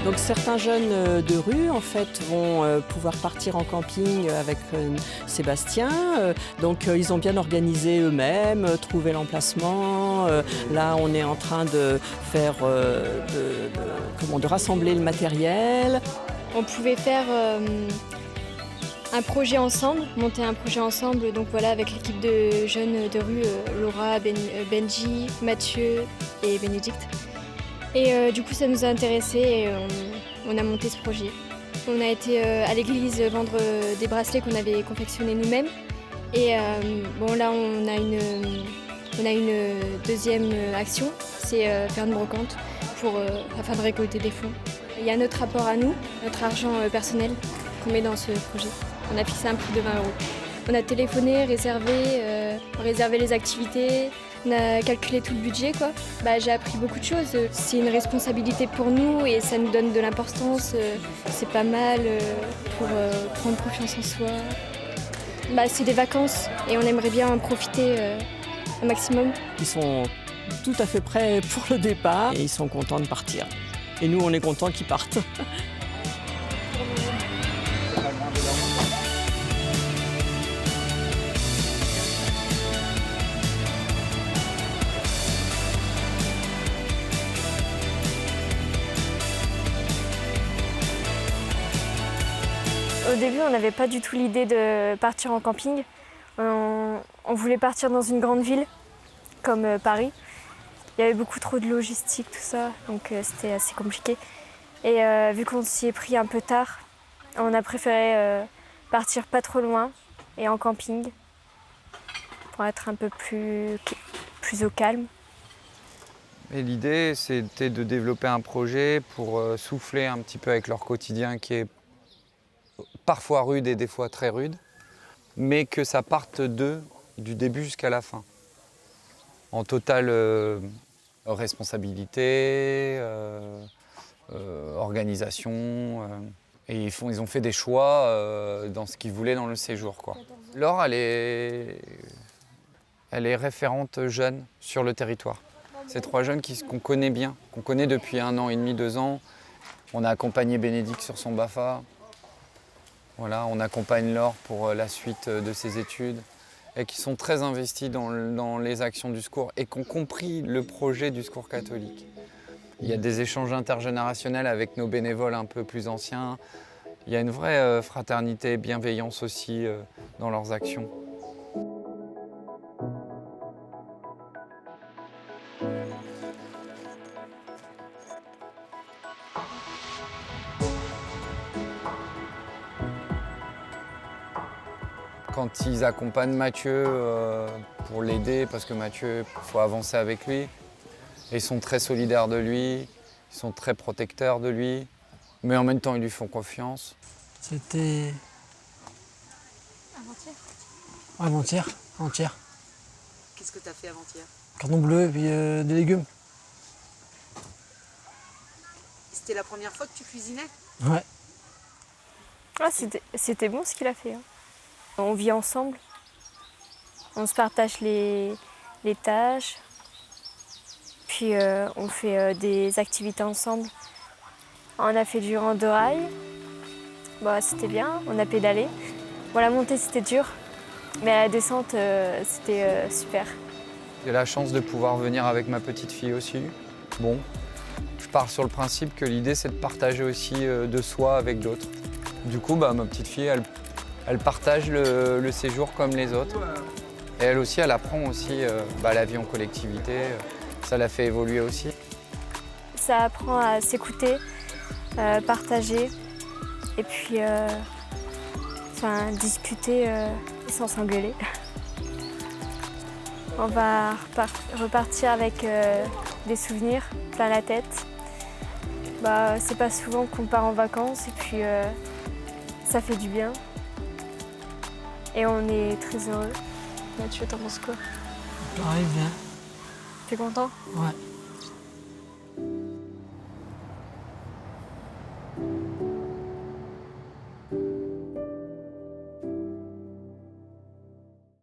Donc certains jeunes de rue en fait vont pouvoir partir en camping avec Sébastien. Donc ils ont bien organisé eux-mêmes, trouvé l'emplacement. Là on est en train de faire de rassembler le matériel. On pouvait faire un projet ensemble, monter un projet ensemble, donc voilà, avec l'équipe de jeunes de rue, Laura, Benji, Mathieu et Bénédicte. Et du coup ça nous a intéressés et on a monté ce projet. On a été à l'église vendre des bracelets qu'on avait confectionnés nous-mêmes. Et bon là on a une deuxième action, c'est faire une brocante afin de récolter des fonds. Il y a notre apport à nous, notre argent personnel qu'on met dans ce projet. On a fixé un prix de 20 €. On a téléphoné, réservé les activités, on a calculé tout le budget, quoi. J'ai appris beaucoup de choses. C'est une responsabilité pour nous et ça nous donne de l'importance. C'est pas mal pour prendre confiance en soi. C'est des vacances et on aimerait bien en profiter un maximum. Ils sont tout à fait prêts pour le départ et ils sont contents de partir. Et nous, on est contents qu'ils partent. Au début, on n'avait pas du tout l'idée de partir en camping. On voulait partir dans une grande ville, comme Paris. Il y avait beaucoup trop de logistique, tout ça, donc c'était assez compliqué. Et vu qu'on s'y est pris un peu tard, on a préféré partir pas trop loin et en camping pour être un peu plus au calme. Et l'idée, c'était de développer un projet pour souffler un petit peu avec leur quotidien qui est parfois rude et des fois très rude, mais que ça parte d'eux du début jusqu'à la fin. En totale responsabilité, organisation. Et ils ont fait des choix dans ce qu'ils voulaient dans le séjour, quoi. Laure, elle est référente jeune sur le territoire. C'est 3 jeunes qu'on connaît bien, qu'on connaît depuis 1 an et demi, 2 ans. On a accompagné Bénédicte sur son BAFA. Voilà, on accompagne Laure pour la suite de ses études et qui sont très investis dans les actions du secours et qui ont compris le projet du secours catholique. Il y a des échanges intergénérationnels avec nos bénévoles un peu plus anciens. Il y a une vraie fraternité et bienveillance aussi dans leurs actions. Quand ils accompagnent Mathieu pour l'aider, parce que Mathieu, il faut avancer avec lui, ils sont très solidaires de lui, ils sont très protecteurs de lui, mais en même temps, ils lui font confiance. C'était... Avant-hier. Avant-hier. Qu'est-ce que tu as fait avant-hier? Cordon bleu et puis des légumes. C'était la première fois que tu cuisinais? Ouais. Ah, c'était bon ce qu'il a fait. On vit ensemble, on se partage les tâches, puis on fait des activités ensemble. On a fait du rando-rail, c'était bien, on a pédalé. Bon, la montée c'était dur, mais la descente c'était super. J'ai la chance de pouvoir venir avec ma petite fille aussi. Bon, je pars sur le principe que l'idée c'est de partager aussi de soi avec d'autres. Du coup, ma petite fille, elle partage le séjour comme les autres. Et elle aussi, elle apprend aussi la vie en collectivité. Ça la fait évoluer aussi. Ça apprend à s'écouter, partager et puis discuter sans s'engueuler. On va repartir avec des souvenirs plein la tête. C'est pas souvent qu'on part en vacances et puis ça fait du bien. Et on est très heureux. Mathieu, t'en penses quoi? Pareil, bien. T'es content? Ouais.